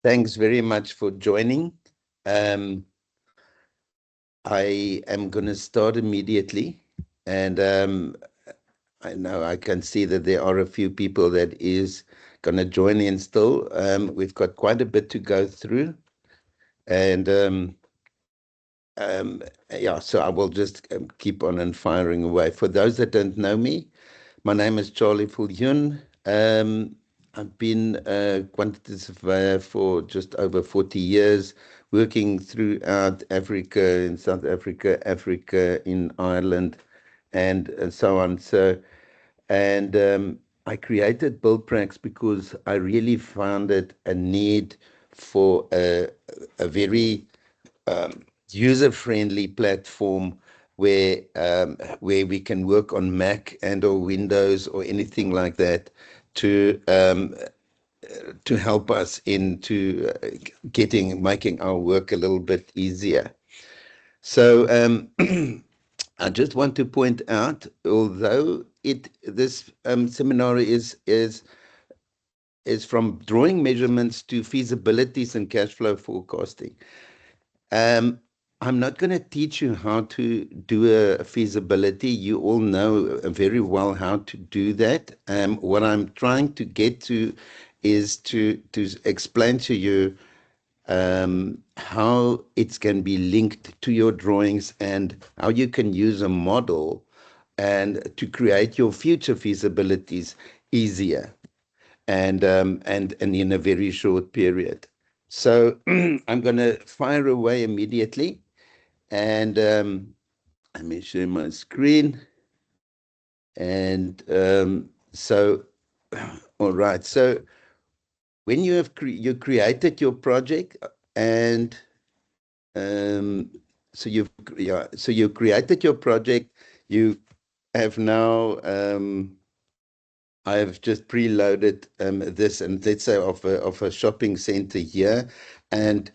Thanks very much for joining. Um, I am going to start immediately, and I know I can see that there are a few people that is going to join in still. We've got quite a bit to go through, and um, yeah, so I will just keep on and firing away. For those that don't know me, my name is Charlie Viljoen. I've been a quantity surveyor for just over 40 years, working throughout Africa, in South Africa, Africa, in Ireland, and so on. And I created BuildPrax because I really found it a need for a very user-friendly platform where we can work on Mac and or Windows or anything like that to to help us into making our work a little bit easier. So I just want to point out, although this seminar is from drawing measurements to feasibilities and cash flow forecasting. Um, I'm not going to teach you how to do a feasibility. You all know very well how to do that. What I'm trying to get to is to explain to you how it can be linked to your drawings and how you can use a model and to create your future feasibilities easier and in a very short period. So I'm going to fire away immediately, and let me share my screen. And all right. So when you created your project, and um, so you created your project, you have now. I have just preloaded this, and let's say of a shopping center here, and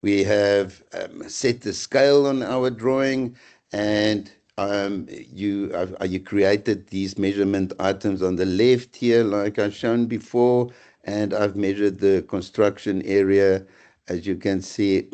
we have set the scale on our drawing, and you created these measurement items on the left here, like I've shown before, and I've measured the construction area, as you can see.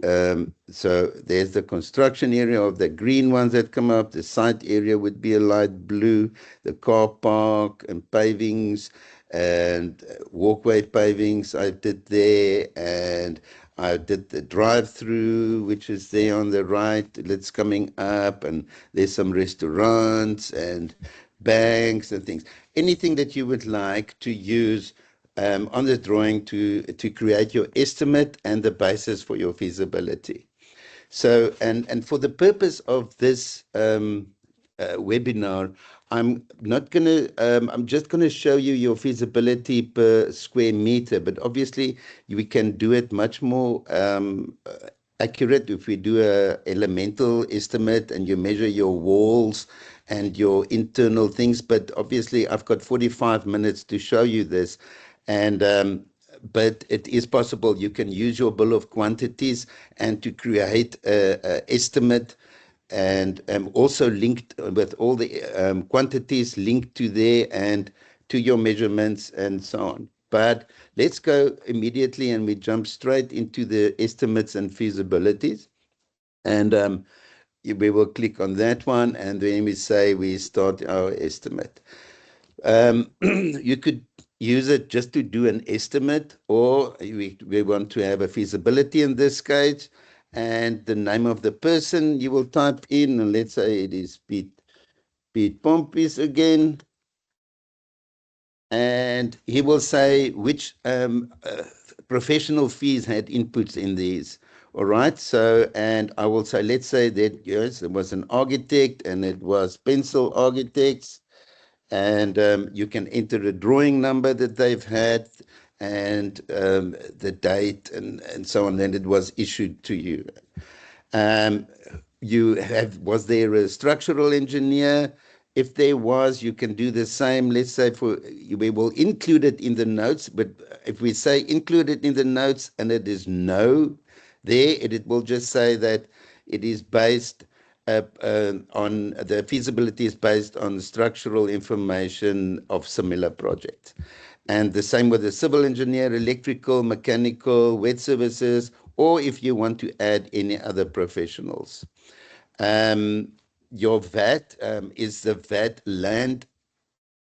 So there's the construction area of the green ones that come up. The site area would be a light blue, the car park and pavings and walkway pavings I did there, and I did the drive-through, which is there on the right. It's coming up, and there's some restaurants and banks and things. Anything that you would like to use on the drawing to create your estimate and the basis for your feasibility. So, and for the purpose of this webinar, I'm just gonna show you your feasibility per square meter, but obviously we can do it much more accurate if we do a elemental estimate and you measure your walls and your internal things. But obviously I've got 45 minutes to show you this, and but it is possible you can use your bill of quantities and to create a estimate, and also linked with all the quantities linked to there and to your measurements and so on. But let's go immediately and we jump straight into the estimates and feasibilities. And we will click on that one, and then we say we start our estimate. You could use it just to do an estimate, or we want to have a feasibility in this case, and the name of the person you will type in, and let's say it is Pete Pompis again, and he will say which professional fees had inputs in these. All right, so, and I will say, let's say that, yes, it was an architect and it was Pencil Architects, and you can enter a drawing number that they've had and the date and so on, and it was issued to you. Um, was there a structural engineer? If there was, you can do the same. Let's say we will include it in the notes, but if we say include it in the notes and it is no, it will just say that it is based on the feasibility is based on structural information of similar projects. And the same with the civil engineer, electrical, mechanical, wet services, or if you want to add any other professionals. Um, your VAT, is the VAT land,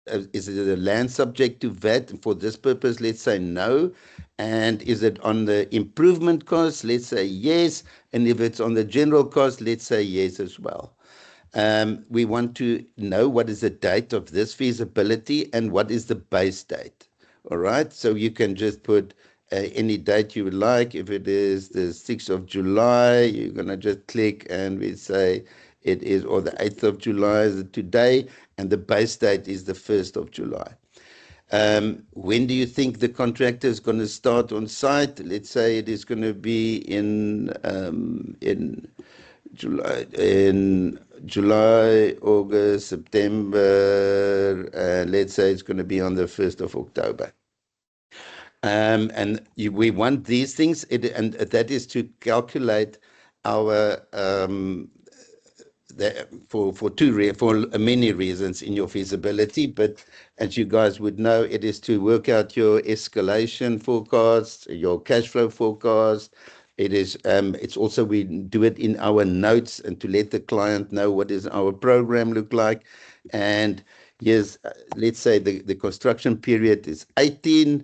is it the land subject to VAT? For this purpose, let's say no. And is it on the improvement cost? Let's say yes. And if it's on the general cost, let's say yes as well. We want to know what is the date of this feasibility and what is the base date. All right. So you can just put any date you would like. If it is the 6th of July, you're going to just click and we say it is, or the 8th of July is today, and the base date is the 1st of July. When do you think the contractor is going to start on site? Let's say it is going to be in July, August, September, let's say it's going to be on the 1st of October. And we want these things, and that is to calculate our for many reasons in your feasibility, but as you guys would know, it is to work out your escalation forecast, your cash flow forecast. It's also, we do it in our notes and to let the client know what does our program look like. And yes, let's say the construction period is 18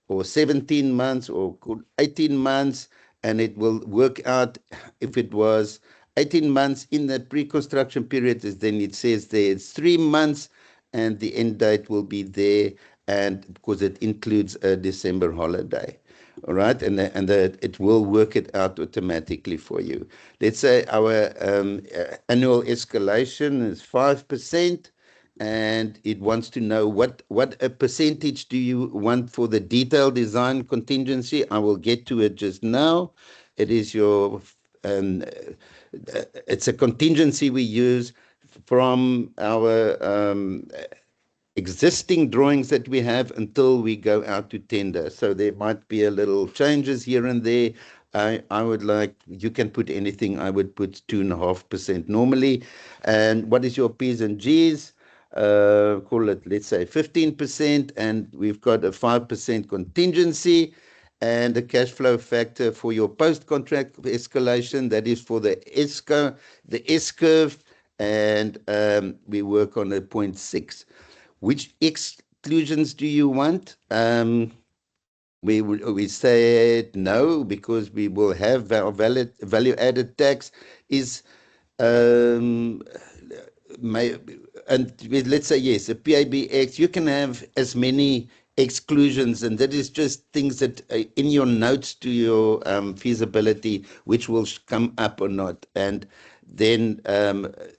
or 17 months or 18 months, and it will work out. If it was 18 months in the pre-construction period, then it says there it's 3 months, and the end date will be there, and because it includes a December holiday. All right, and it will work it out automatically for you. Let's say our annual escalation is 5%, and it wants to know what a percentage do you want for the detailed design contingency. I will get to it just now. It is your it's a contingency we use from our existing drawings that we have until we go out to tender. So there might be a little changes here and there. I would like, you can put anything. I would put 2.5% normally. And what is your P's and G's? Call it, let's say 15%, and we've got a 5% contingency and a cash flow factor for your post-contract escalation. That is for the S-curve, and we work on a 0.6. Which exclusions do you want? We said no, because we will have value-added tax is and let's say yes, a PIBX, you can have as many exclusions, and that is just things that in your notes to your feasibility, which will come up or not, and then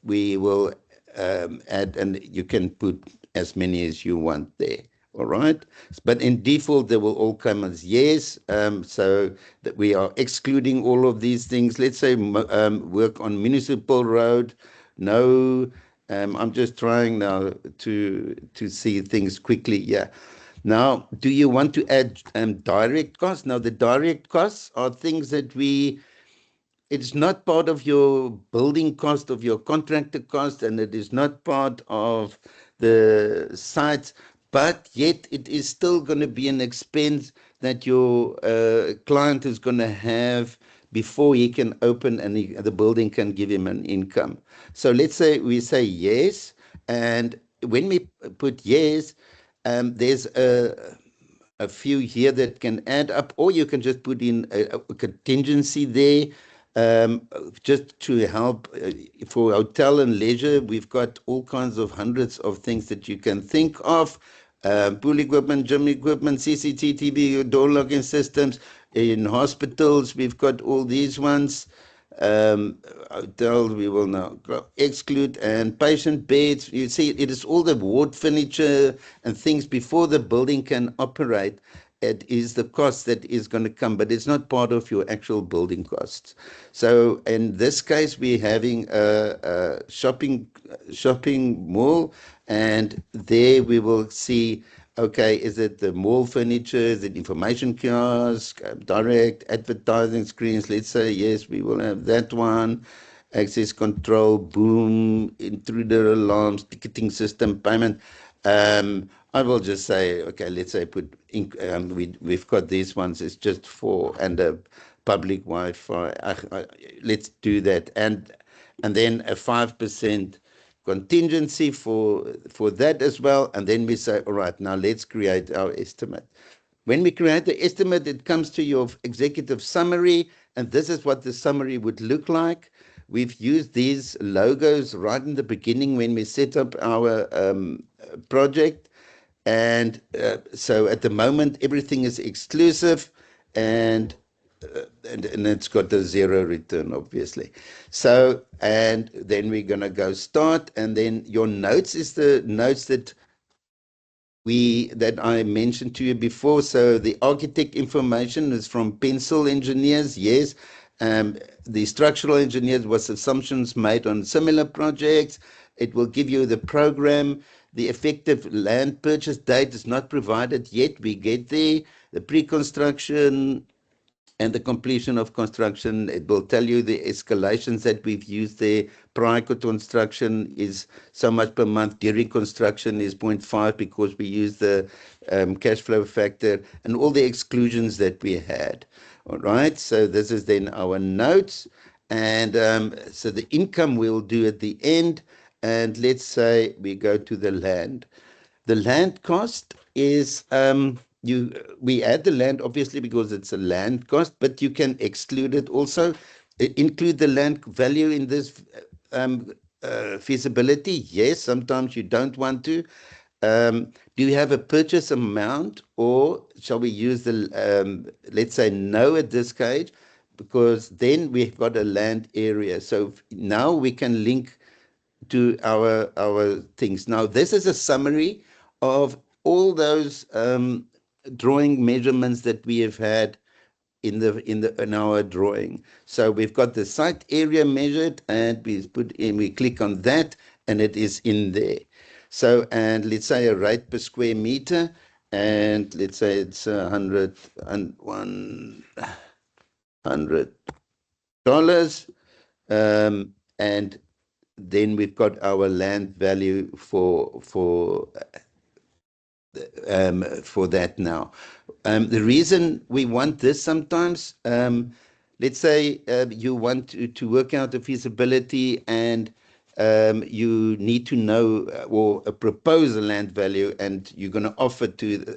we will add, and you can put as many as you want there. All right, but in default they will all come as yes, so that we are excluding all of these things. Let's say work on municipal road, no. I'm just trying now to see things quickly. Yeah. Now, do you want to add direct costs? Now, the direct costs are things that it's not part of your building cost, of your contractor cost, and it is not part of the sites, but yet it is still going to be an expense that your client is going to have before he can open and the building can give him an income. So let's say we say yes, and when we put yes, there's a few here that can add up, or you can just put in a contingency there, just to help. For hotel and leisure, we've got all kinds of hundreds of things that you can think of. Pool equipment, gym equipment, CCTV, door locking systems. In hospitals, we've got all these ones. Hotel, we will now exclude, and patient beds. You see, it is all the ward furniture and things before the building can operate. It is the cost that is going to come, but it's not part of your actual building costs. So in this case, we're having a shopping mall, and there we will see, okay, is it the mall furniture, is it information kiosk, direct advertising screens? Let's say yes, we will have that one. Access control, boom, intruder alarms, ticketing system, payment. I will just say, okay, let's say we've got these ones. It's just for and a public Wi-Fi. Let's do that, and then a 5% contingency for that as well. And then we say, all right, now let's create our estimate. When we create the estimate, it comes to your executive summary, and this is what the summary would look like. We've used these logos right in the beginning when we set up our project. And so at the moment, everything is exclusive, and and it's got a zero return, obviously. So, and then we're going to go start, and then your notes is the notes that I mentioned to you before. So the architect information is from pencil engineers, yes. The structural engineers was assumptions made on similar projects. It will give you the program. The effective land purchase date is not provided yet. We get there. The pre-construction and the completion of construction. It will tell you the escalations that we've used there. Prior to construction is so much per month. During construction is 0.5 because we use the cash flow factor and all the exclusions that we had. All right, so this is then our notes. And so the income we'll do at the end. And let's say we go to the land. The land cost is we add the land obviously because it's a land cost, but you can exclude it also. Include the land value in this feasibility. Yes, sometimes you don't want to. Do you have a purchase amount, or shall we use the let's say no at this stage, because then we've got a land area. So now we can link to our things. Now, this is a summary of all those drawing measurements that we have had in our drawing. So we've got the site area measured, and we click on that, and it is in there. So, and let's say a rate per square meter, and let's say it's $100. And then we've got our land value for that now. The reason we want this sometimes, let's say you want to work out the feasibility, and you need to know or propose a land value, and you're going to offer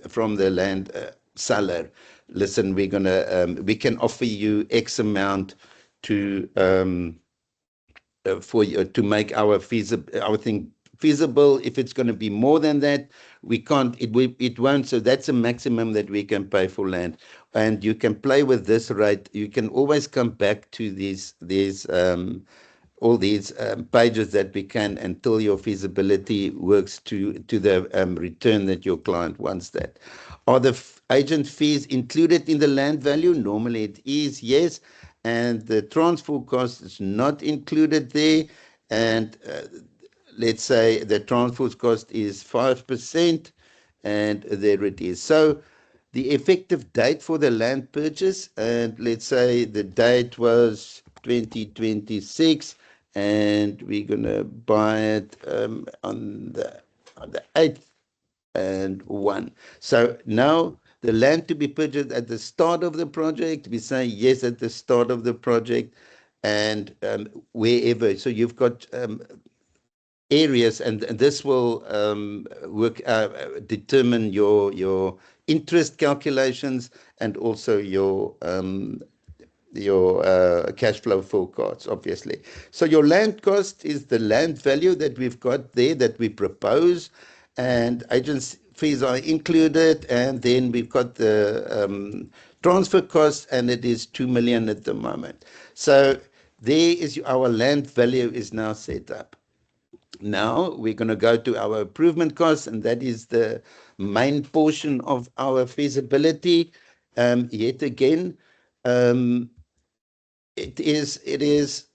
from the land seller. Listen, we can offer you X amount to for you to make our thing feasible. If it's going to be more than that, we can't. It won't. So that's a maximum that we can pay for land, and you can play with this rate. You can always come back to these all these pages that we can until your feasibility works to the return that your client wants. That are the agent fees included in the land value? Normally it is, yes. And the transfer cost is not included there. And let's say the transfer cost is 5%, and there it is. So the effective date for the land purchase, and let's say the date was 2026, and we're going to buy it on the 8th and 1. So now the land to be purchased at the start of the project, we say yes at the start of the project, and wherever. So you've got areas, and this will determine your interest calculations, and also your cash flow forecasts, obviously. So your land cost is the land value that we've got there that we propose, and agents fees are included, and then we've got the transfer costs, and it is 2 million at the moment. So there is our land value is now set up. Now we're going to go to our improvement costs, and that is the main portion of our feasibility. Yet again, it is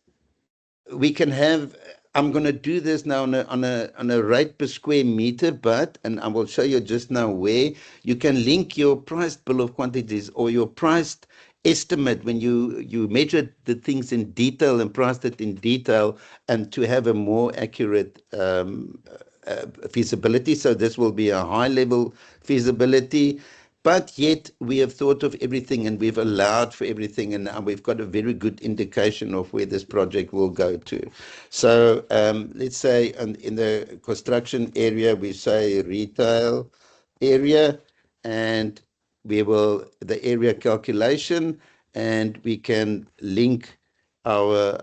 we can have. I'm going to do this now on a rate per square meter, and I will show you just now where you can link your priced bill of quantities or your priced estimate when you measure the things in detail and priced it in detail, and to have a more accurate feasibility. So this will be a high-level feasibility. But yet we have thought of everything and we've allowed for everything, and now we've got a very good indication of where this project will go to. So let's say in the construction area, we say retail area, and we will the area calculation, and we can link our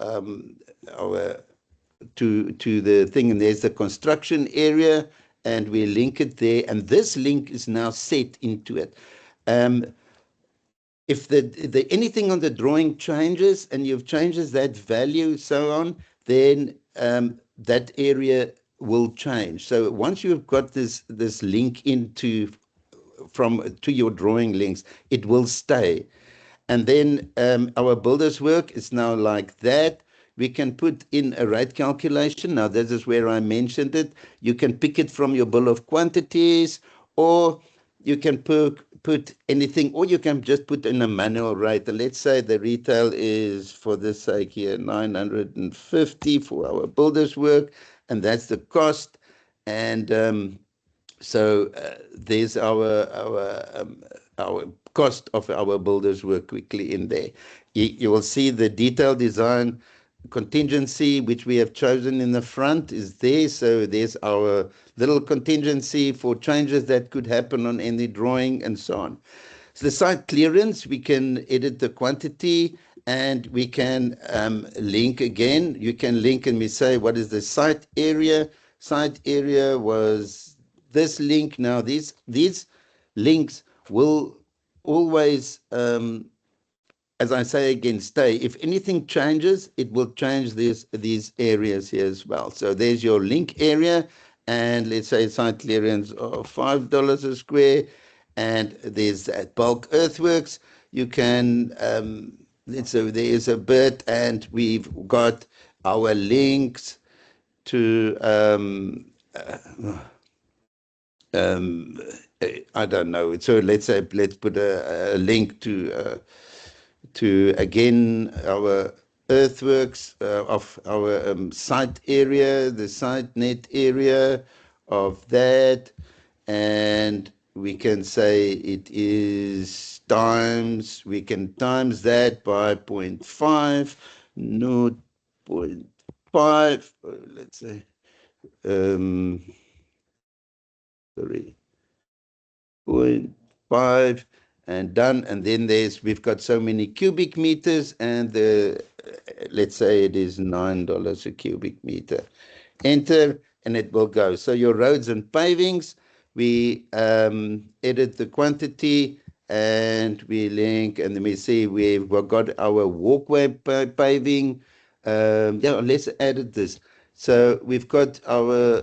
to the thing, and there's the construction area, and we link it there, and this link is now set into it. Um, if the anything on the drawing changes and you've changes that value, so on, then that area will change. So once you've got this link into from to your drawing links, it will stay. And then our builder's work is now like that. We can put in a rate calculation. Now, this is where I mentioned it. You can pick it from your bill of quantities, or you can put anything, or you can just put in a manual rate. And let's say the retail is, for this sake here, 950 for our builder's work, and that's the cost. And so there's our cost of our builders work quickly in there. You will see the detailed design contingency, which we have chosen in the front, is there. So there's our little contingency for changes that could happen on any drawing and so on. So the site clearance, we can edit the quantity, and we can link again. You can link and we say, what is the site area? Site area was this link. Now, these links will always, as I say again, stay. If anything changes, it will change these areas here as well. So there's your link area, and let's say site clearance of $5 a square, and there's bulk earthworks. You can, so there's a bit, and we've got our links to I don't know. So let's say let's put a link to again our earthworks of our site area, the site net area of that, and we can say it is times. We can times that by 0.5, not 0.5. Let's say sorry. 0.5 and done. And then we've got so many cubic meters, and let's say it is $9 a cubic meter. Enter, and it will go. So your roads and pavings, we edit the quantity, and we link, and then we see we've got our walkway paving. Yeah, let's edit this. So we've got our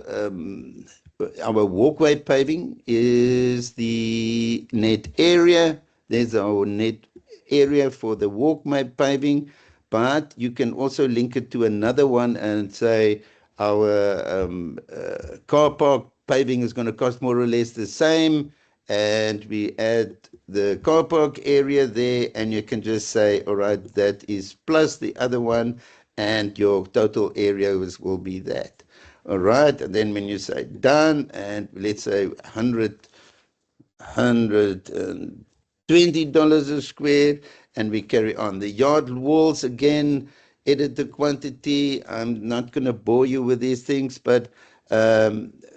walkway paving is the net area. There's our net area for the walkway paving, but you can also link it to another one and say our car park paving is going to cost more or less the same, and we add the car park area there, and you can just say, all right, that is plus the other one, and your total area will be that. All right, and then when you say done, and let's say $120 a square, and we carry on. The yard walls, again, edit the quantity. I'm not going to bore you with these things, but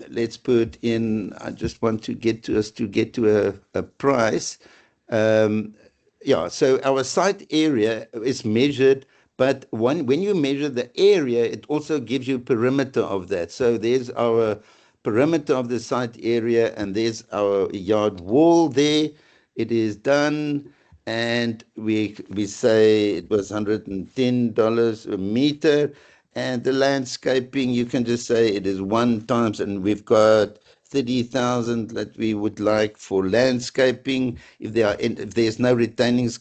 let's put in, I just want to get to a price. Yeah, so our site area is measured, but when you measure the area, it also gives you perimeter of that. So there's our perimeter of the site area, and there's our yard wall there. It is done, and we say it was $110 a meter. And the landscaping, you can just say it is 1 times, and we've got 30,000 that we would like for landscaping. If there's no retainings,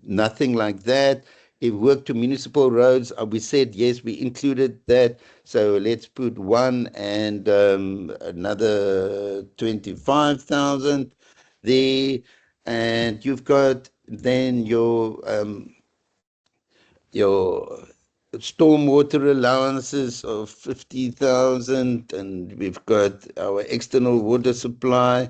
nothing like that. If work to municipal roads, we said yes, we included that. So let's put 1 and another 25,000 there, and you've got then your stormwater allowances of 50,000, and we've got our external water supply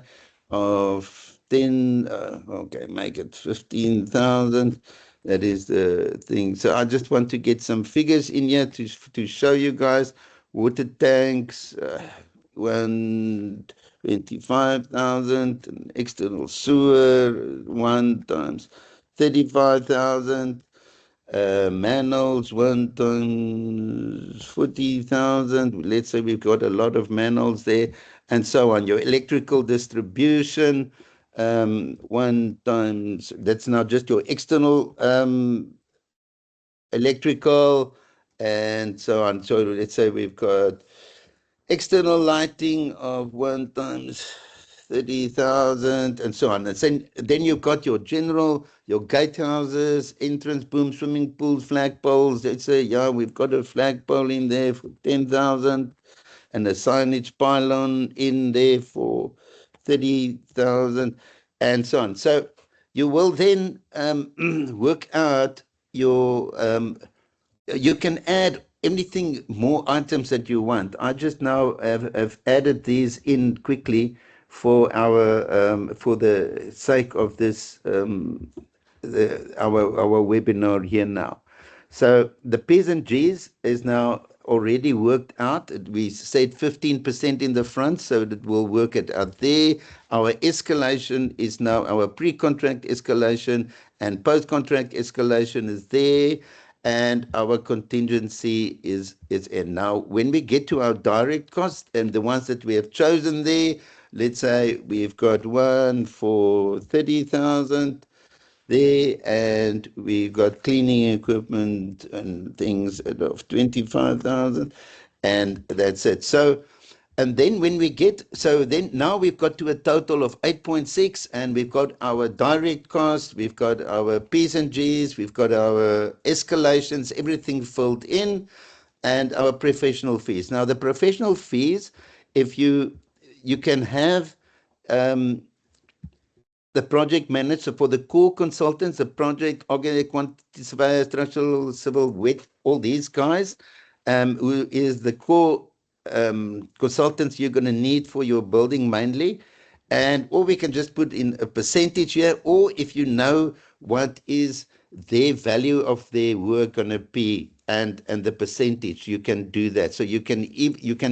of 10, okay, make it 15,000. That is the thing. So I just want to get some figures in here to show you guys. Water tanks, 125,000, and external sewer, 1 times 35,000. Manholes, 1 times 40,000. Let's say we've got a lot of manholes there, and so on. Your electrical distribution, 1 times, that's now just your external electrical, and so on. So let's say we've got external lighting of 1 times 30,000, and so on. And then you've got your general, your gatehouses, entrance boom, swimming pools, flagpoles. Let's say, yeah, we've got a flagpole in there for 10,000, and a signage pylon in there for 30,000, and so on. So you will then work out your you can add anything, more items that you want. I just now have added these in quickly for our for the sake of this our webinar here now. So the P's and G's is now already worked out. We said 15% in the front, so it will work it out there. Our escalation is now our pre-contract escalation, and post-contract escalation is there, and our contingency is in. Now, when we get to our direct cost and the ones that we have chosen there, let's say we've got one for 30,000 there, and we got cleaning equipment and things of 25,000, and that's it. So, and then when we get, so then now we've got to a total of 8.6, and we've got our direct cost, we've got our P's and G's, we've got our escalations, everything filled in, and our professional fees. Now the professional fees, if you can have the project manager for the core consultants, the project, organic, quantity surveyors, structural, civil, wet, all these guys, who is the core consultants you're going to need for your building mainly. And or we can just put in a percentage here, or if you know what is their value of their work going to be, and the percentage, you can do that. So you can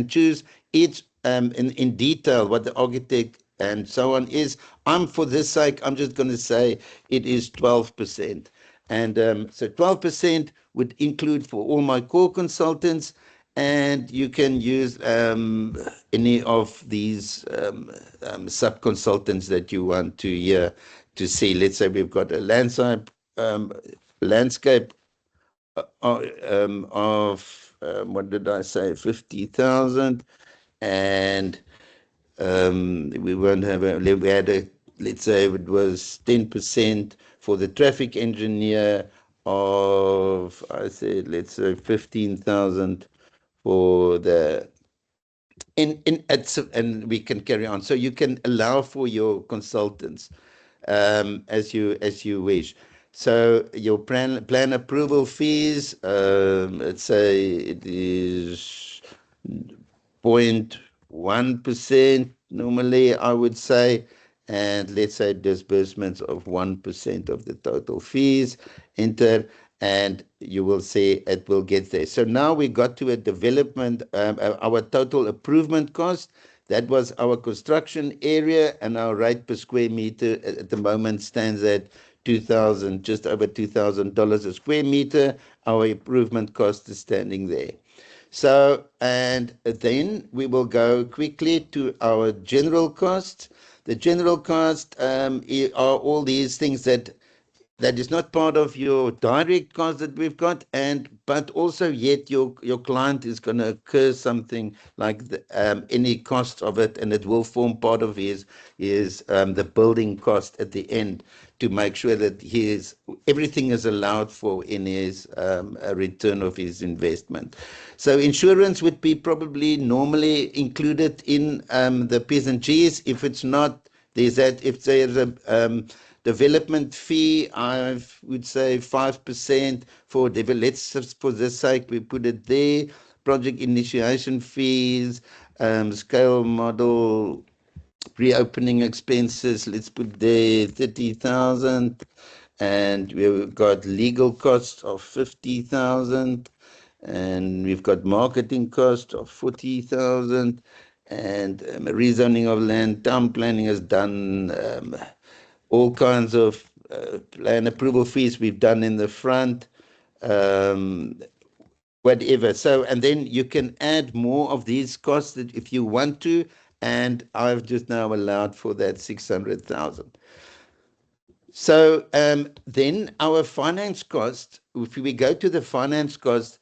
choose each in detail what the architect and so on is. For this sake, I'm just going to say it is 12%. And so 12% would include for all my core consultants, and you can use any of these sub-consultants that you want to see. Let's say we've got a landscape of, what did I say, 50,000, and we won't have we had a, let's say it was 10% for the traffic engineer of, I said, let's say 15,000 for the and we can carry on. So you can allow for your consultants as you wish. So your plan approval fees, let's say it is 0.1% normally, I would say, and let's say disbursements of 1% of the total fees, enter, and you will see it will get there. So now we got to a development, our total improvement cost. That was our construction area, and our rate per square meter at the moment stands at $2,000, just over $2,000 a square meter. Our improvement cost is standing there. So, and then we will go quickly to our general costs. The general cost are all these things that is not part of your direct cost that we've got, but also yet your client is going to incur something like any cost of it, and it will form part of his the building cost at the end, to make sure that everything is allowed for in his return of his investment. So insurance would be probably normally included in the P's and G's. If it's not, there's that. If there's a Development fee, I would say 5% for let's just for this sake, we put it there. Project initiation fees, scale model, pre-opening expenses, let's put there 30,000. And we've got legal costs of 50,000. And we've got marketing cost of 40,000. And rezoning of land, town planning has done all kinds of plan approval fees we've done in the front, um, whatever. So, and then you can add more of these costs that if you want to, and I've just now allowed for that 600,000. So then our finance cost, if we go to the finance cost,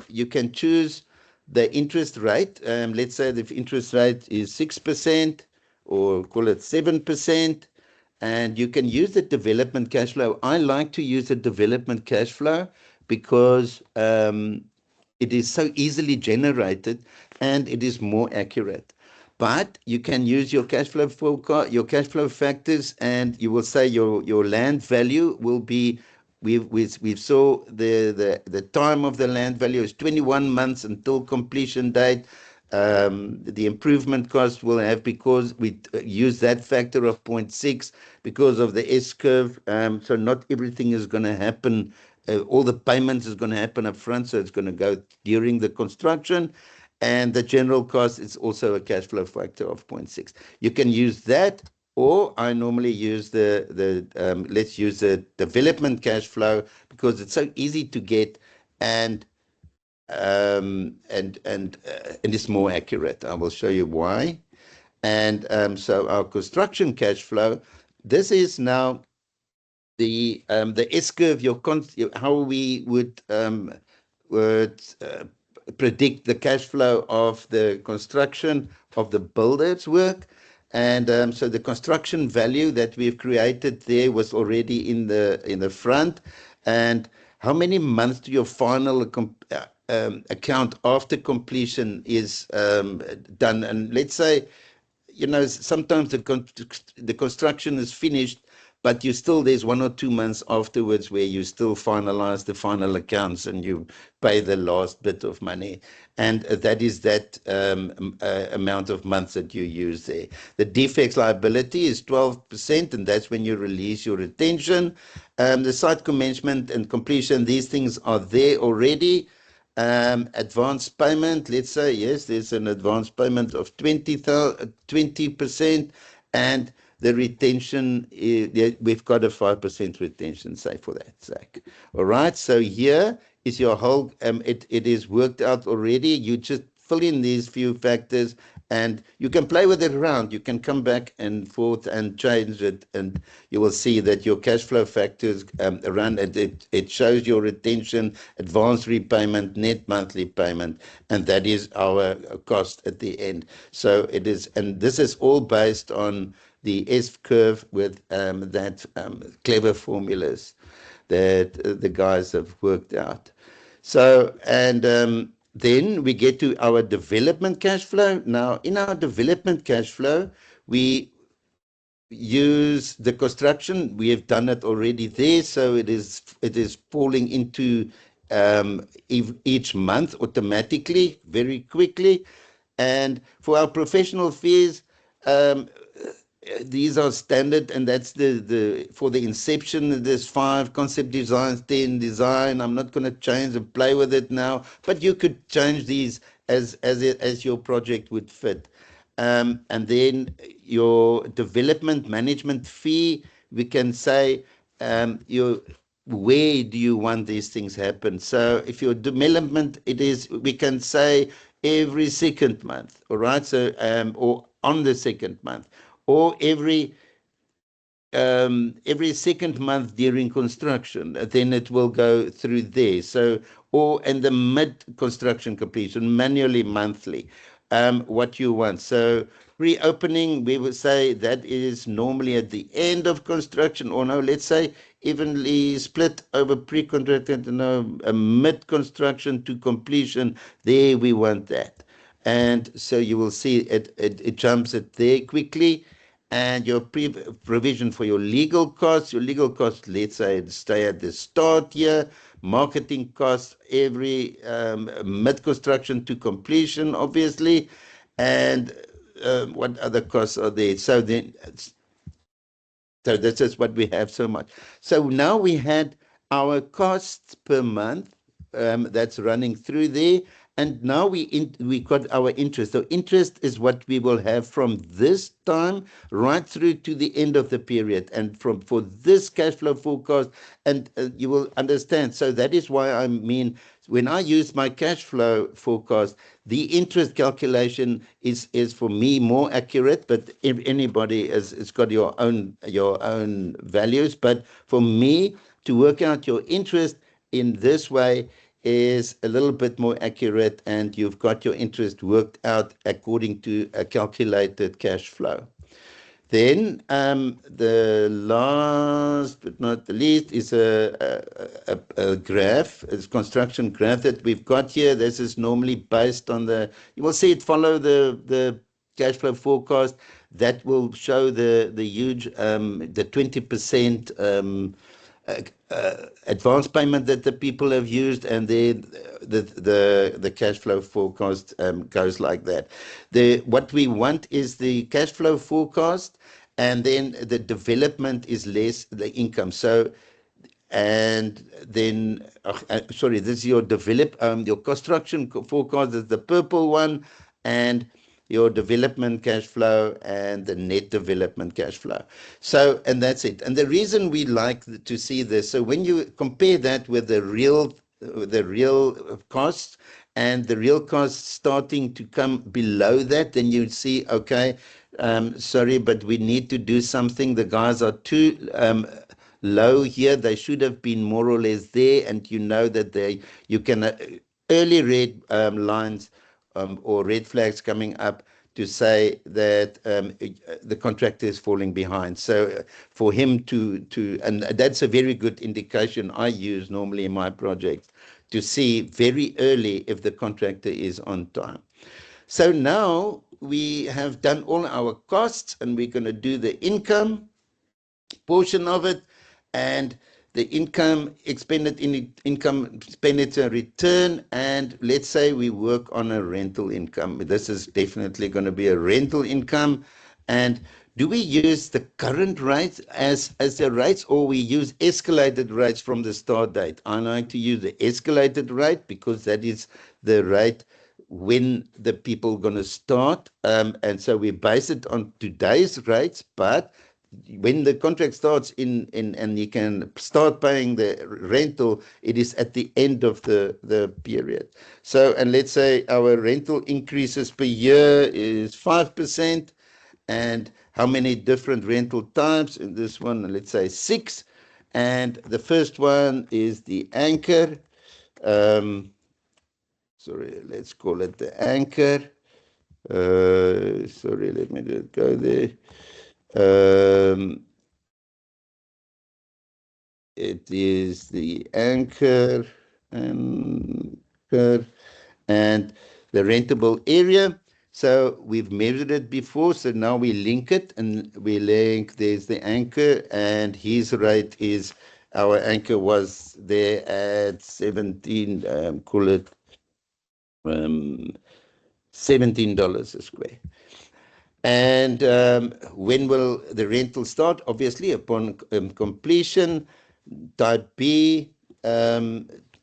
you can choose the interest rate. Let's say the interest rate is 6% or call it 7%. And you can use the development cash flow. I like to use the development cash flow because it is so easily generated and it is more accurate. But you can use your cash flow forecast, your cash flow factors, and you will say your land value will be. We've saw the time of the land value is 21 months until completion date. The improvement cost will have, because we use that factor of 0.6 because of the S curve. So not everything is going to happen. All the payments is going to happen up front, so it's going to go during the construction. And the general cost is also a cash flow factor of 0.6. You can use that, or I normally use let's use the development cash flow because it's so easy to get, and it's more accurate. I will show you why. And so our construction cash flow, this is now the S curve, how we would predict the cash flow of the construction of the builder's work. And so the construction value that we've created there was already in the front. And how many months to your final account after completion is done? And let's say, sometimes the construction is finished, but there's 1 or 2 months afterwards where you still finalize the final accounts and you pay the last bit of money. And that is that amount of months that you use there. The defects liability is 12%, and that's when you release your retention. The site commencement and completion, these things are there already. Advance payment, let's say, yes, there's an advance payment of 20%, and the retention, we've got a 5% retention, say, for that sake. All right, so here is your whole, it is worked out already. You just fill in these few factors, and you can play with it around. You can come back and forth and change it, and you will see that your cash flow factors around it shows your retention, advance repayment, net monthly payment, and that is our cost at the end. So it is, and this is all based on the S curve with that clever formulas that the guys have worked out. So, and then we get to our development cash flow. Now, in our development cash flow, we use the construction. We have done it already there, so it is falling into each month automatically, very quickly. And for our professional fees, these are standard, and that's the for the inception. There's 5 concept designs, 10 design. I'm not going to change and play with it now, but you could change these as your project would fit. And then your development management fee, we can say where do you want these things happen? So if your development, we can say every second month, all right? So or on the second month, or every second month during construction, then it will go through there. So, or in the mid-construction completion, manually monthly, what you want. So reopening, we would say that is normally at the end of construction, or no, let's say evenly split over pre-contracted and mid-construction to completion. There we want that. And so you will see it jumps it there quickly. and your provision for your legal costs. Your legal costs, let's say, stay at the start here. Marketing costs every mid-construction to completion, obviously. And what other costs are there? So this is what we have so much. So now we had our costs per month that's running through there. And now we got our interest. So interest is what we will have from this time right through to the end of the period. And for this cash flow forecast, and you will understand. So that is why I mean, when I use my cash flow forecast, the interest calculation is for me more accurate. But if anybody has got your own values. But for me to work out your interest in this way is a little bit more accurate, and you've got your interest worked out according to a calculated cash flow. Then the last but not the least is a graph, a construction graph that we've got here. This is normally based on you will see it follow the cash flow forecast. That will show the huge, the 20% advance payment that the people have used, and then the cash flow forecast goes like that. What we want is the cash flow forecast, and then the development is less the income. So, and then sorry, this is your your construction forecast is the purple one, and your development cash flow and the net development cash flow. So, and that's it. And the reason we like to see this, so when you compare that with the real costs, and the real costs starting to come below that, then you'd see, okay, sorry, but we need to do something. The guys are too low here. They should have been more or less there, and you know that you can early red lines or red flags coming up to say that the contractor is falling behind. So for him and that's a very good indication I use normally in my projects to see very early if the contractor is on time. So now we have done all our costs, and we're going to do the income portion of it, and the income expenditure return. And let's say we work on a rental income. This is definitely going to be a rental income. And do we use the current rates as the rates, or we use escalated rates from the start date? I like to use the escalated rate because that is the rate when the people going to start, and so we base it on today's rates. But when the contract starts and you can start paying the rental, it is at the end of the period. So, and let's say our rental increases per year is 5%, and how many different rental types? In this one, let's say 6. And the first one is the anchor. Sorry, let's call it the anchor. Sorry, let me just go there. It is the anchor, and the rentable area. So we've measured it before, so now we link it, and we link, there's the anchor, and his rate is, our anchor was there at 17, call it $17 a square. And when will the rental start? Obviously, upon completion. Type B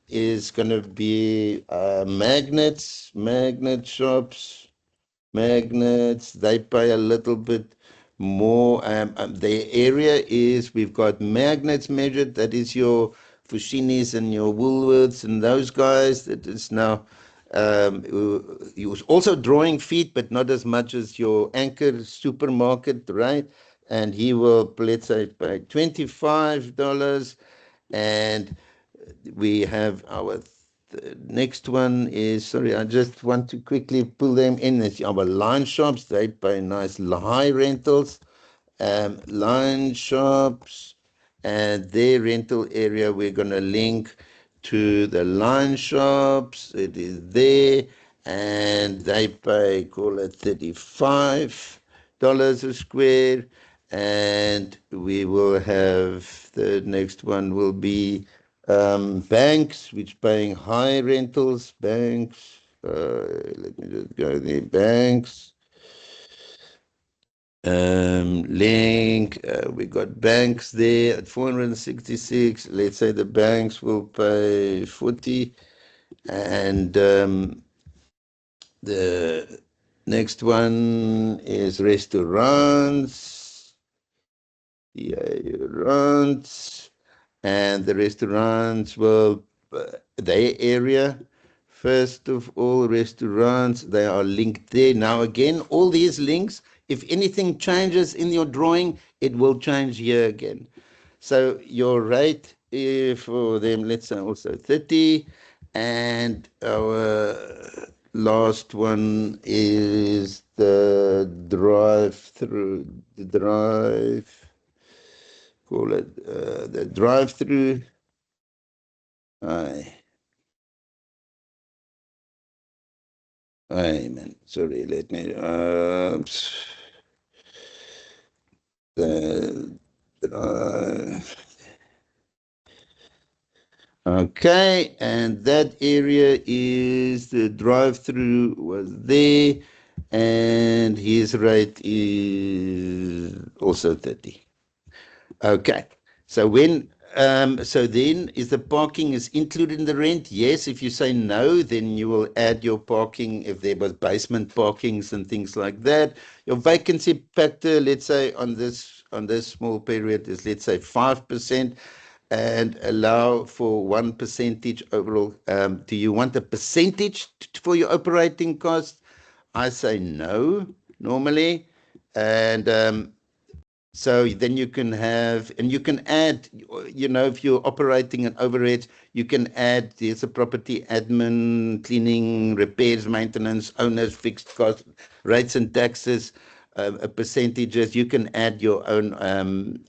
is going to be magnet shops, magnets. They pay a little bit more. The area is, we've got magnets measured. That is your Fushinis and your Woolworths and those guys. That is now he was also drawing feet, but not as much as your anchor supermarket, right? And he will, let's say, pay $25. And we have our next one is, sorry, I just want to quickly pull them in. It's our line shops. They pay nice high rentals. Line shops, and their rental area, we're going to link to the line shops. It is there, and they pay, call it $35 a square. and we will have the next one will be banks, which paying high rentals. Banks, let me just go there. Banks, link. We got banks there at 466. Let's say the banks will pay 40, and the next one is restaurants. Yeah, restaurants. And the restaurants will, their area. First of all, restaurants, they are linked there. Now, again, all these links, if anything changes in your drawing, it will change here again. So your rate for them, let's say also 30. And our last one is the drive-through, call it the drive-through. Aye, man. Sorry, let me. The, okay, and that area is the drive-through was there, and his rate is also 30. Okay. So so then is the parking is included in the rent? Yes. If you say no, then you will add your parking if there was basement parkings and things like that. Your vacancy factor, let's say on this small period is let's say 5%, and allow for 1% overall. Do you want a percentage for your operating cost? I say no normally, and so then you can have, and you can add, if you're operating an overhead, you can add, there's a property admin, cleaning, repairs, maintenance, owners, fixed costs, rates and taxes, percentages. You can add your own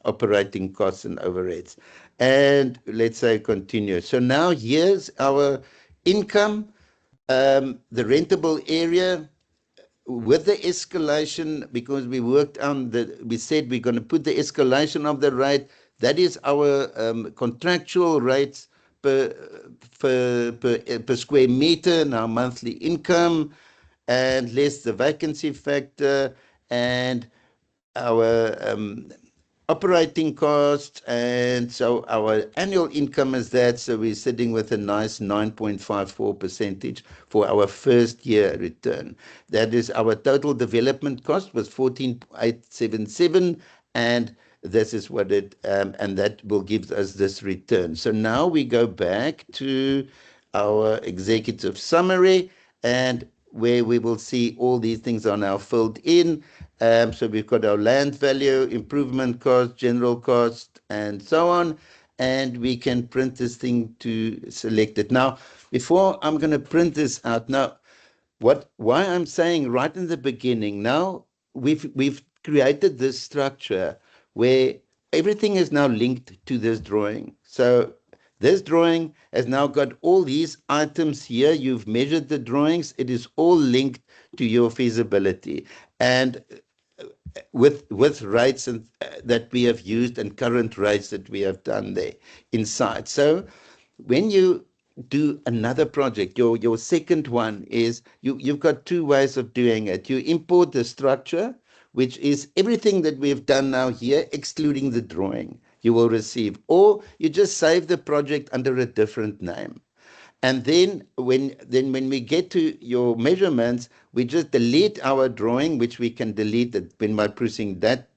operating costs and overheads. And let's say continue. So now here's our income, the rentable area with the escalation, because we worked on we said we're going to put the escalation of the rate. That is our contractual rates per square meter, now monthly income, and less the vacancy factor, and our operating costs, and so our annual income is that. So we're sitting with a nice 9.54% for our first year return. That is our total development cost was 14,877, and this is what and that will give us this return. So now we go back to our executive summary, and where we will see all these things are now filled in. So we've got our land value, improvement cost, general cost, and so on. And we can print this thing to select it. Now, before I'm going to print this out, now, why I'm saying right in the beginning, now we've created this structure where everything is now linked to this drawing. So this drawing has now got all these items here. You've measured the drawings. It is all linked to your feasibility. And with rates and that we have used and current rates that we have done there inside. So when you do another project, your second one is you've got two ways of doing it. You import the structure, which is everything that we've done now here, excluding the drawing you will receive, or you just save the project under a different name. And then when we get to your measurements, we just delete our drawing, which we can delete it when by pressing that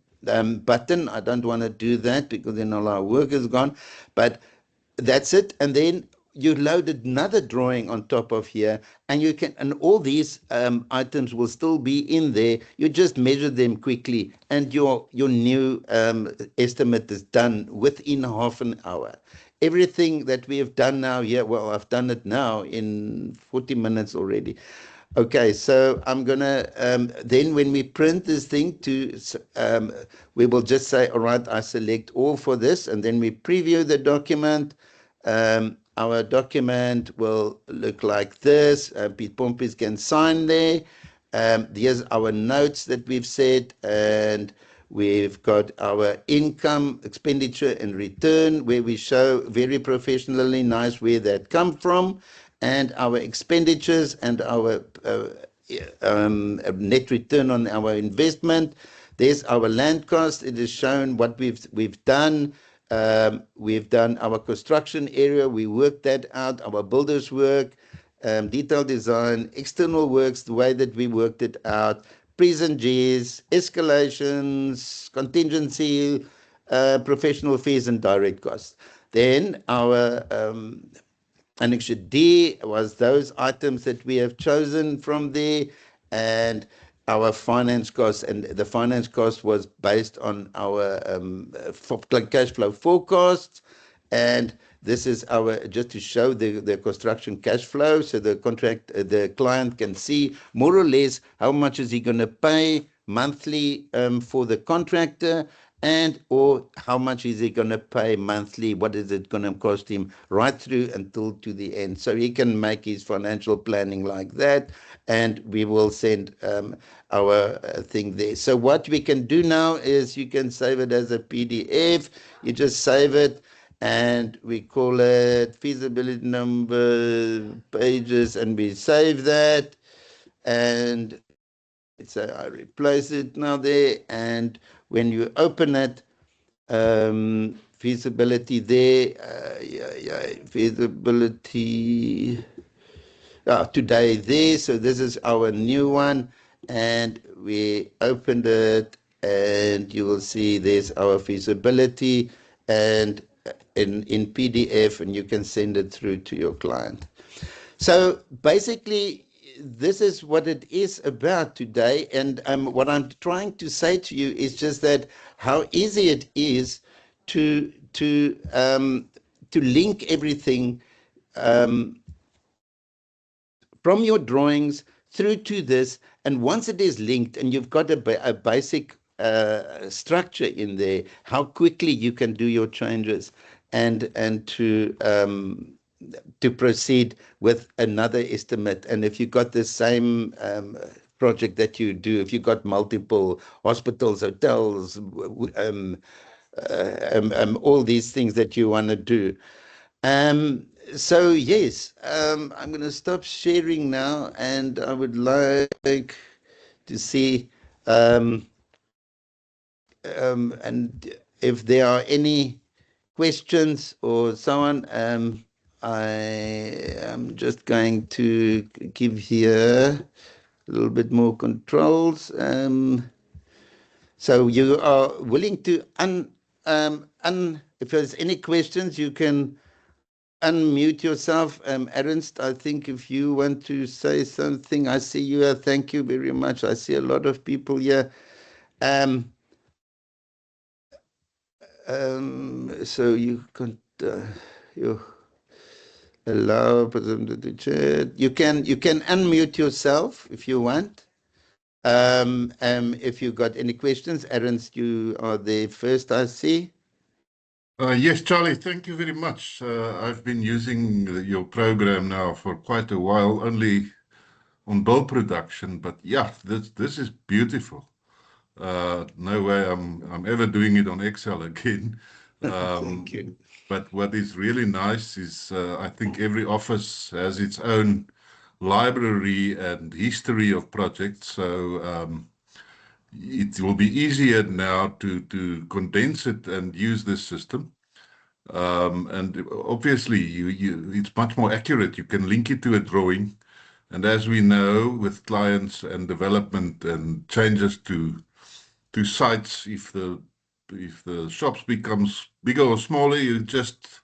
button. I don't want to do that because then all our work is gone. But that's it. And then you loaded another drawing on top of here, and you can, and all these items will still be in there. You just measure them quickly, and your new estimate is done within half an hour. Everything that we have done now here, well, I've done it now in 40 minutes already. Okay, so I'm gonna then when we print this thing we will just say, all right, I select all for this, and then we preview the document. Our document will look like this. Piet Pompis can sign there. Here's our notes that we've said, and We've got our income, expenditure, and return, where we show very professionally nice where that come from, and our expenditures and our net return on our investment. There's our land cost. It is shown what we've done. We've done our construction area. We worked that out. Our builders work, detailed design, external works, the way that we worked it out, present Gs, escalations, contingency, professional fees, and direct costs. Then our Annexure D was those items that we have chosen from there, and our finance costs. And the finance cost was based on our cash flow forecasts. And this is our, just to show the construction cash flow, so the client can see more or less how much is he going to pay monthly for the contractor, and or how much is he going to pay monthly, what is it going to cost him, right through until to the end. So he can make his financial planning like that, and we will send our thing there. So what we can do now is you can save it as a PDF. You just save it, and we call it feasibility number pages, and we save that. And so I replace it now there, and when you open it, feasibility there, feasibility today there. So this is our new one, and we opened it, and you will see there's our feasibility, and in PDF, and you can send it through to your client. So basically, this is what it is about today. And what I'm trying to say to you is just that how easy it is to link everything from your drawings through to this. And once it is linked and you've got a basic structure in there, how quickly you can do your changes, and to proceed with another estimate. And if you got the same project that you do, if you got multiple hospitals, hotels, all these things that you want to do. So yes, I'm going to stop sharing now, and I would like to see and if there are any questions or so on. I am just going to give here a little bit more controls. So you are willing to if there's any questions, you can unmute yourself. Ernst, I think if you want to say something, I see you here. Thank you very much. I see a lot of people here. So you can you allow person to chat. You can unmute yourself if you want. If you got any questions, Ernst, you are the first, I see. Yes, Charlie, thank you very much. I've been using your program now for quite a while, only on bill production, but yeah, this is beautiful. No way I'm ever doing it on Excel again. Thank you. But what is really nice is I think every office has its own library and history of projects. So it will be easier now to condense it and use this system. And obviously, it's much more accurate. You can link it to a drawing. And as we know, with clients and development and changes to sites, if the shops becomes bigger or smaller, you just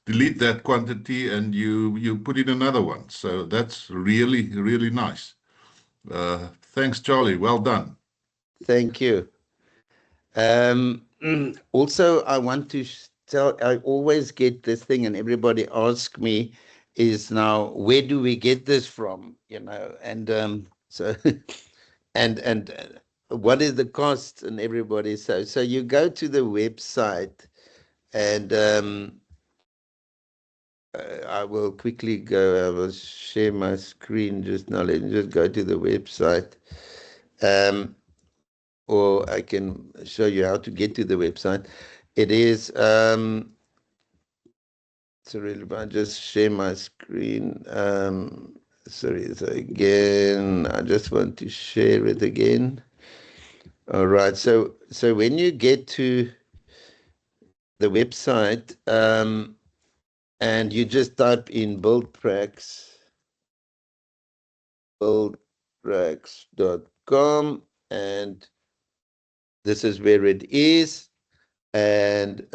delete that quantity and you put in another one. So that's really, really nice. Thanks, Charlie. Well done. Thank you. Also, I want to tell, I always get this thing, and everybody asks me, is now, where do we get this from? And so, what is the cost? And everybody, so you go to the website, and I will quickly go, I will share my screen just now. Let me just go to the website. or I can show you how to get to the website. It is, sorry, if I just share my screen. Sorry, so again, I just want to share it again. All right, so when you get to the website, and you just type in buildprax.com, and this is where it is. And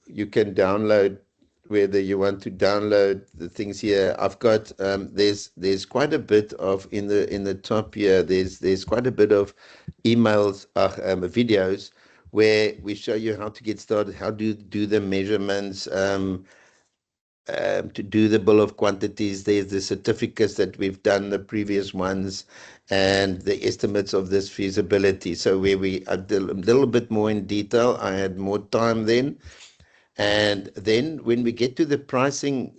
you can download whether you want to download the things here. I've got there's quite a bit of in the top here. There's quite a bit of emails, videos where we show you how to get started, how to do the measurements, to do the bill of quantities. There's the certificates that we've done, the previous ones, and the estimates of this feasibility. So where we a little bit more in detail, I had more time then. And then when we get to the pricing,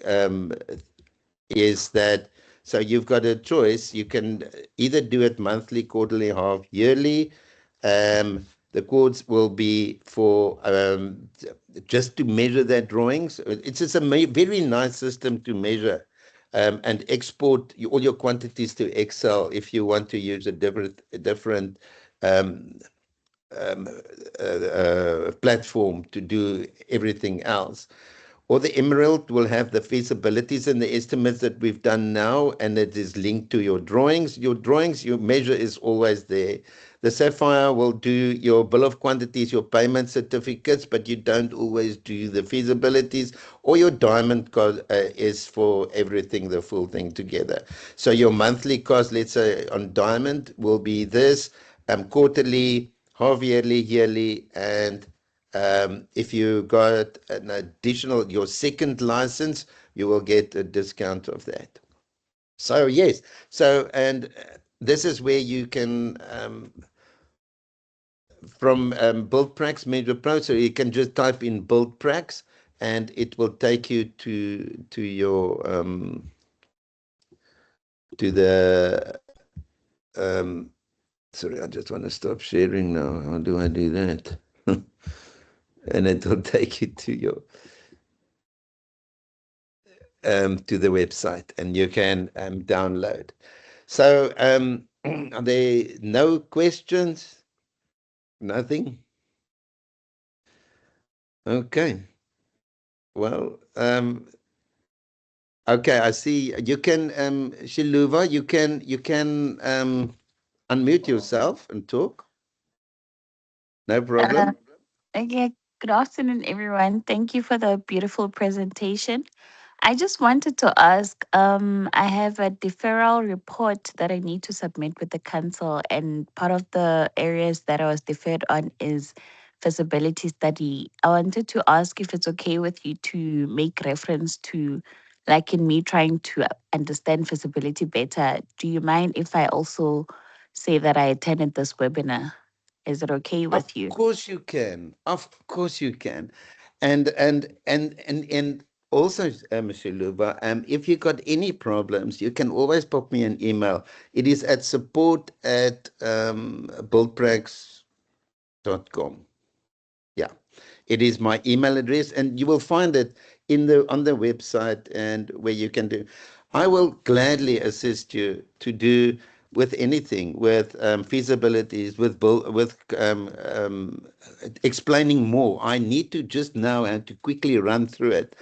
is that so you've got a choice. You can either do it monthly, quarterly, half yearly. The codes will be for just to measure their drawings. It's just a very nice system to measure and export all your quantities to Excel if you want to use a different um, um, platform to do everything else. Or the Emerald will have the feasibilities and the estimates that we've done now, and it is linked to your drawings. Your drawings, your measure is always there. The Sapphire will do your bill of quantities, your payment certificates, but you don't always do the feasibilities. Or your Diamond is for everything, the full thing together. So your monthly cost, let's say on Diamond, will be this, quarterly, half yearly, yearly, and if you got an additional, your second license, you will get a discount of that. So yes, so and this is where you can from BuildPrax Measure Pro. So you can just type in BuildPrax, and it will take you to your to the sorry, I just want to stop sharing now. How do I do that? And it will take you to the website, and you can download. So are there no questions? Nothing? Okay. Well, okay, I see. You can, Shiluva, you can unmute yourself and talk. No problem. Okay, good afternoon, everyone. Thank you for the beautiful presentation. I just wanted to ask I have a deferral report that I need to submit with the council, and part of the areas that I was deferred on is feasibility study. I wanted to ask if it's okay with you to make reference to, like, in me trying to understand feasibility better. Do you mind if I also say that I attended this webinar? Is it okay Of with you? course you can. Of course you can. And also, Shiluva, if you got any problems, you can always pop me an email. It is at support@buildprax.com. Yeah, it is my email address, and you will find it in the on the website and where you can do. I will gladly assist you to do with anything, with feasibilities, with explaining more. I need to just know and to quickly run through it.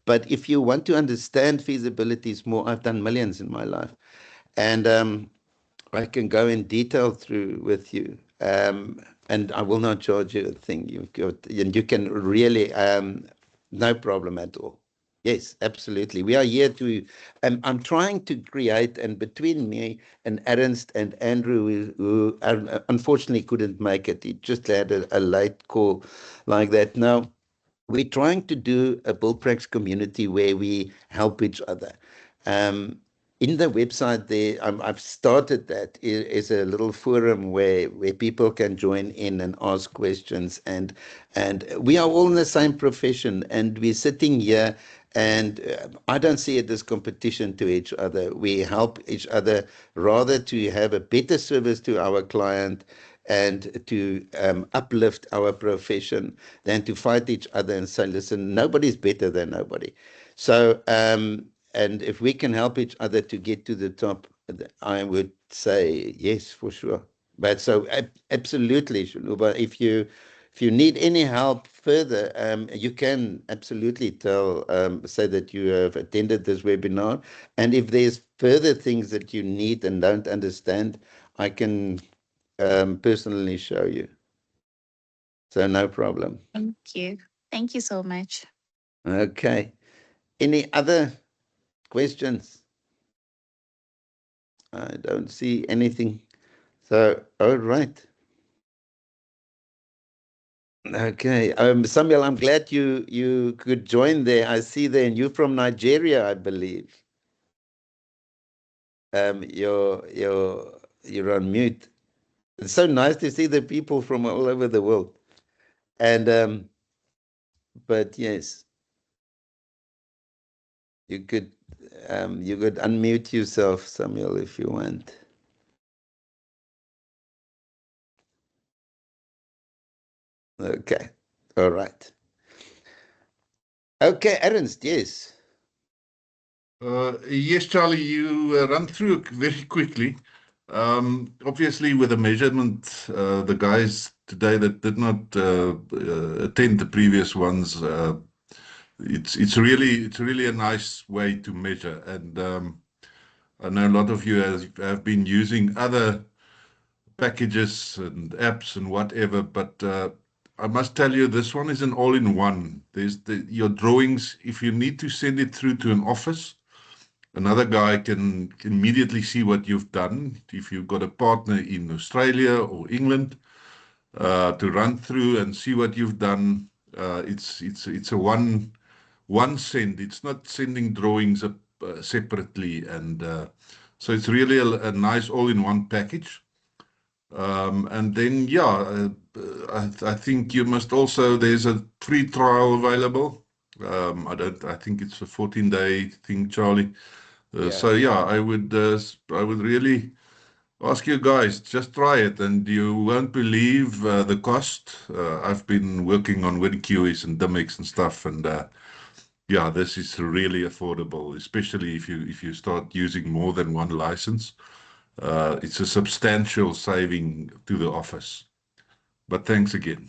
But if you want to understand feasibilities more, I've done millions in my life, and I can go in detail through with you, and I will not charge you a thing. You've got, and you can really, no problem at all. Yes, absolutely. We are here to, I'm trying to create, and between me and Ernst and Andrew, who unfortunately couldn't make it, he just had a late call like that. Now, we're trying to do a Bullprax community where we help each other. Um, in the website there, I've started that is a little forum where people can join in and ask questions, and we are all in the same profession, and we're sitting here, and I don't see it as competition to each other. We help each other rather to have a better service to our client, and to uplift our profession than to fight each other and say, listen, nobody's better than nobody. So, and if we can help each other to get to the top, I would say yes, for sure. But so absolutely, Shuluba, if you need any help further, you can absolutely say that you have attended this webinar. And if there's further things that you need and don't understand, I can personally show you. So no problem. Thank you. Thank you so much. Okay. Any other questions? I don't see anything. So, all right. Okay. Samuel, I'm glad you could join there. I see there, and you're from Nigeria, I believe. You're on mute. It's so nice to see the people from all over the world. And but yes, you could unmute yourself, Samuel, if you want. Okay. All right. Okay, Ernst, yes. Yes, Charlie, you run through it very quickly. Obviously, with the measurement, the guys today that did not attend the previous ones, it's really a nice way to measure. And I know a lot of you have been using other packages and apps and whatever, but I must tell you, this one is an all-in-one. There's your drawings. If you need to send it through to an office, another guy can immediately see what you've done. If you've got a partner in Australia or England, to run through and see what you've done, it's a one send. It's not sending drawings separately, and so it's really a nice all-in-one package. And then, yeah, I think you must also, there's a free trial available. I think it's a 14-day thing, Charlie. So yeah, I would really ask you guys, just try it, and you won't believe the cost. I've been working on WinQs and Dimex and stuff, and yeah, this is really affordable, especially if you start using more than one license. It's a substantial saving to the office. But thanks again.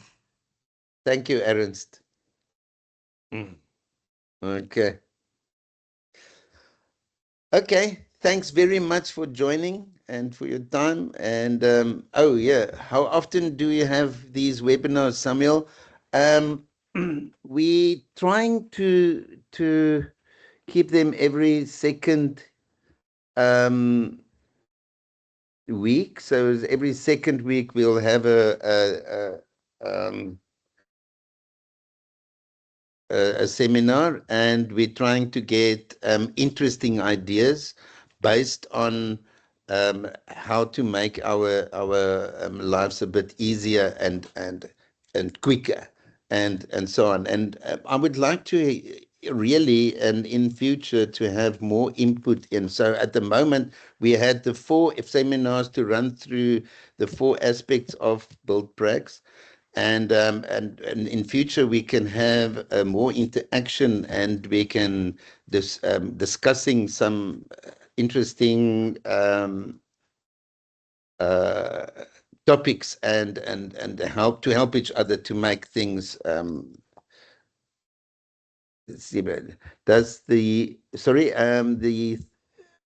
Thank you, Ernst. Okay. Okay. Thanks very much for joining and for your time. And oh yeah, how often do you have these webinars, Samuel? Um, we trying to keep them every second week. So every second week we'll have a seminar, and we're trying to get interesting ideas based on how to make our lives a bit easier and quicker and so on. And I would like to really, and in future, to have more input in. So at the moment, we had the 4 seminars to run through the 4 aspects of build pracs. And in future we can have more interaction, and we can discussing some interesting uh, topics and help each other to make things see. Does the sorry the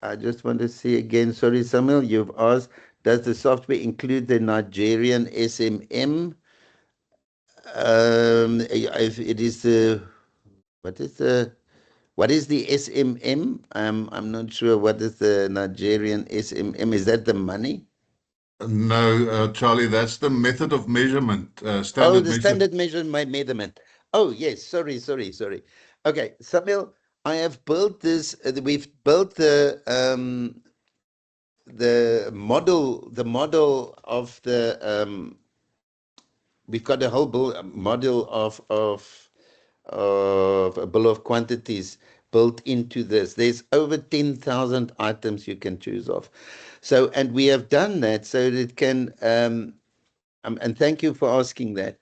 I just want to see again, sorry, Samuel, you've asked, does the software include the Nigerian SMM? If it is the what is the SMM? I'm not sure what is the Nigerian SMM. Is that the money? No, Charlie, that's the method of measurement, Oh, standard the measure. standard measurement. Oh, yes. Sorry. Okay, Samuel, I have built this. We've built the model of the we've got a whole model of a bill of quantities built into this. There's over 10,000 items you can choose of. So, and we have done that so that it can And thank you for asking that.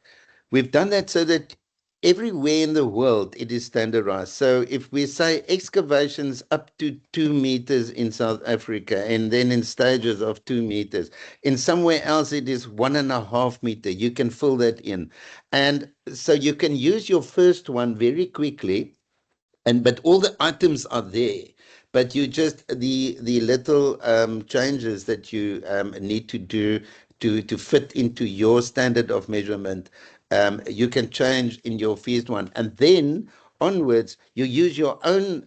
We've done that so that everywhere in the world it is standardized. So if we say excavations up to 2 meters in South Africa and then in stages of 2 meters, in somewhere else it is 1.5 meter, you can fill that in. And so you can use your first one very quickly, and but all the items are there, but you just the little changes that you need to do to fit into your standard of measurement, you can change in your first one, and then onwards you use your own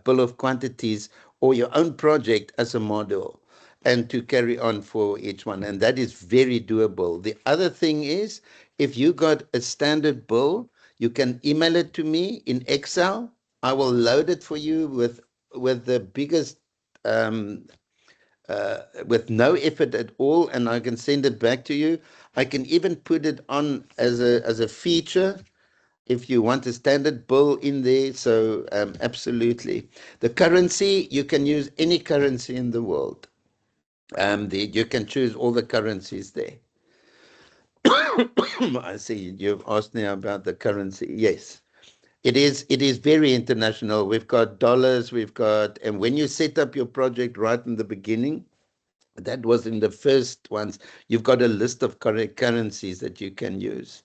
bill of quantities or your own project as a model and to carry on for each one. And that is very doable. The other thing is, if you got a standard bill, you can email it to me in Excel. I will load it for you with the biggest with no effort at all, and I can send it back to you. I can even put it on as a feature if you want a standard bill in there. So absolutely, the currency, you can use any currency in the world. You can choose all the currencies there. I see you've asked me about the currency. Yes. It is very international. We've got dollars, we've got, and when you set up your project right in the beginning, that was in the first ones, you've got a list of correct currencies that you can use.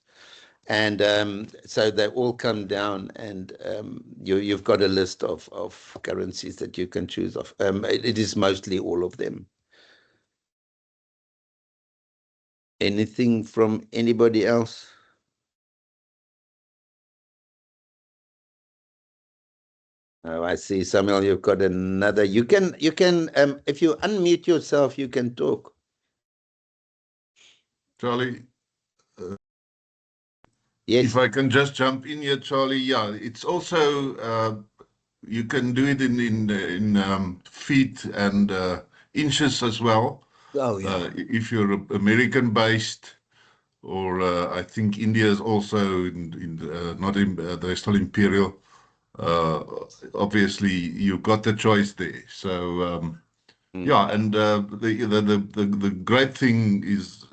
And so they all come down, and you've got a list of currencies that you can choose of. It is mostly all of them. Anything from anybody else? Oh, I see, Samuel, you've got another. You can if you unmute yourself, you can talk. Charlie, if Yes. I can just jump in here, Charlie, yeah, it's also you can do it in feet and inches as well. Oh, yeah. If you're American based, or I think India is also not in, they're still imperial. Uh, Obviously, you've got the choice there. So Mm. yeah, and the great thing is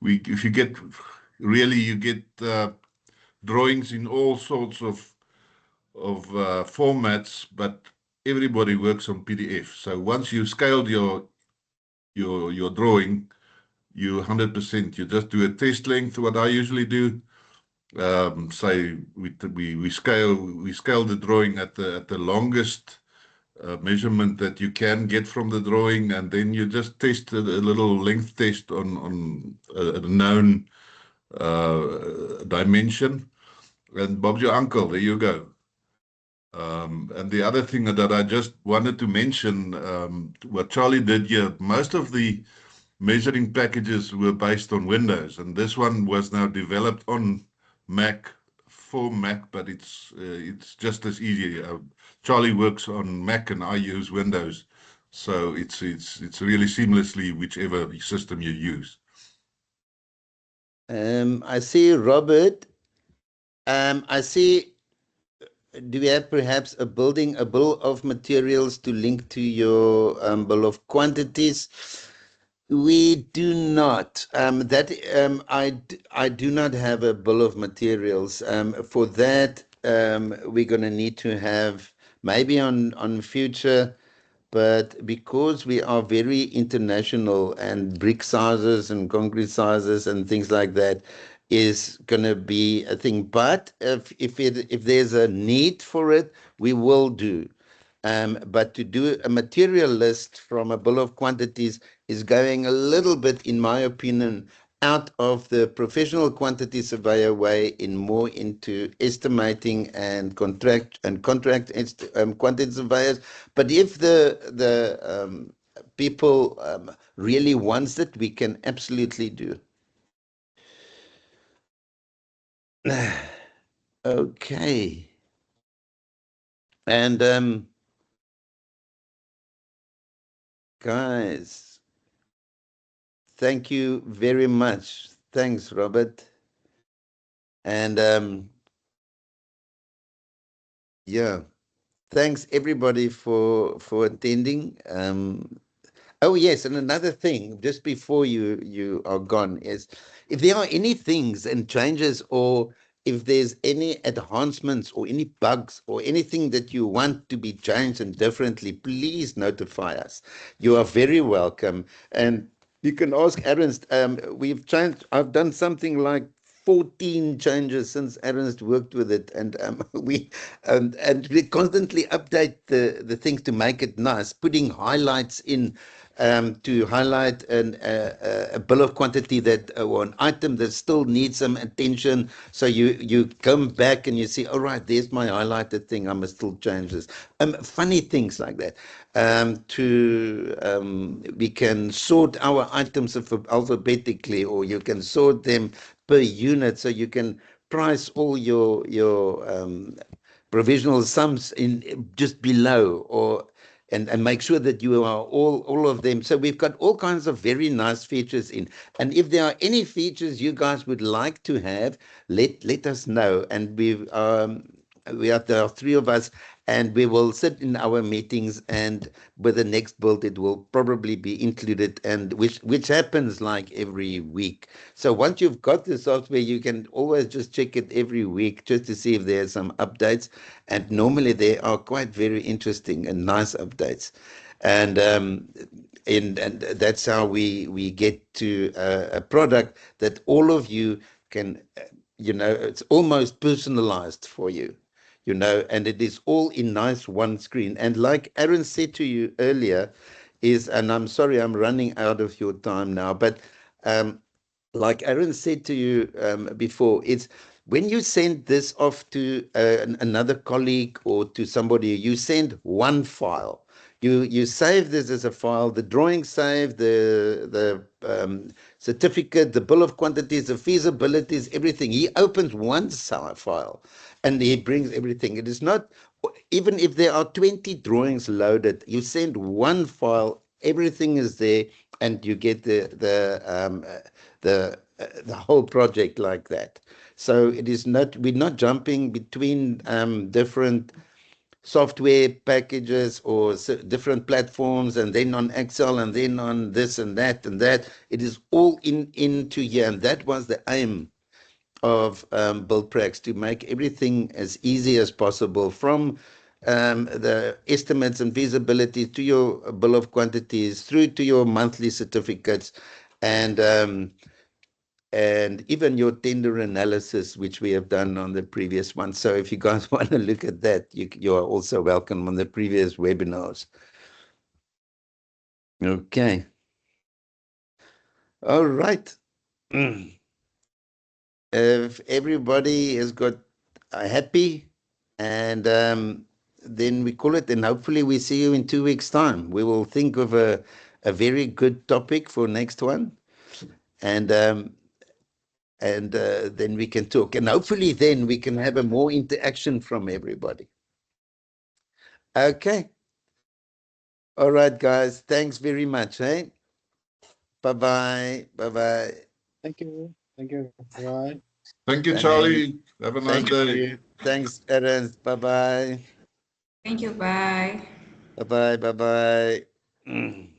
we if you get really you get drawings in all sorts of formats, but everybody works on PDF. So once you've scaled your drawing, you 100%. You just do a test length. What I usually do, say we scale the drawing at the longest measurement that you can get from the drawing, and then you just test a little length test on a known dimension, and Bob's your uncle. There you go. And the other thing that I just wanted to mention, what Charlie did here, most of the measuring packages were based on Windows, and this one was now developed on Mac for Mac, but it's just as easy. Charlie works on Mac, and I use Windows, so it's really seamlessly whichever system you use. I see Robert. I see. Do we have perhaps a bill of materials to link to your bill of quantities? We do not. I do not have a bill of materials. For that, we're going to need to have maybe on future, but because we are very international and brick sizes and concrete sizes and things like that is going to be a thing. But if there's a need for it, we will do. But to do a material list from a bill of quantities is going a little bit, in my opinion, out of the professional quantity surveyor way in more into estimating and quantity surveyors. But if the people really wants it, we can absolutely do. Okay. And guys, thank you very much. Thanks, Robert. And yeah, thanks everybody for attending. Oh, yes. And another thing, just before you are gone, is if there are any things and changes, or if there's any enhancements or any bugs or anything that you want to be changed and differently, please notify us. You are very welcome. And you can ask Ernst. We've changed, I've done something like 14 changes since Ernst worked with it, and we constantly update the things to make it nice, putting highlights in, to highlight a bill of quantity that, or an item that still needs some attention. So you come back and you see, all right, there's my highlighted thing. I must still change this. Funny things like that. We can sort our items alphabetically, or you can sort them per unit, so you can price all your provisional sums in just below, or and make sure that you are all of them. So we've got all kinds of very nice features in. And if there are any features you guys would like to have, let us know. And there are three of us, and we will sit in our meetings, and with the next build it will probably be included, and which happens like every week. So once you've got the software, you can always just check it every week just to see if there's some updates, and normally they are quite very interesting and nice updates. And that's how we get to a product that all of you can, it's almost personalized for you, and it is all in nice one screen. And like Aaron said to you earlier, and I'm sorry I'm running out of your time now, but like Aaron said to you before, it's when you send this off to another colleague or to somebody, you send one file. You save this as a file, the drawing saved, the certificate, the bill of quantities, the feasibilities, everything. He opens one file and he brings everything. It is not, even if there are 20 drawings loaded, you send one file, everything is there, and you get the whole project like that. So it is not, we're not jumping between different software packages or different platforms, and then on Excel, and then on this and that and that. It is all into here, and that was the aim of BuildPrax, to make everything as easy as possible, from the estimates and feasibility to your bill of quantities, through to your monthly certificates, and even your tender analysis, which we have done on the previous one. So if you guys want to look at that, you are also welcome on the previous webinars. Okay. All right. If everybody has got happy, and then we call it, and hopefully we see you in 2 weeks' time. We will think of a very good topic for next one, and then we can talk, and hopefully then we can have a more interaction from everybody. Okay. All right, guys. Thanks very much. Hey. Bye-bye. Bye-bye. Thank you. Thank you. Bye. Thank you, Thank Charlie. Have a nice thank day. you. Thanks, Ernst. Bye-bye. Thank you. Bye. Bye-bye. Bye-bye.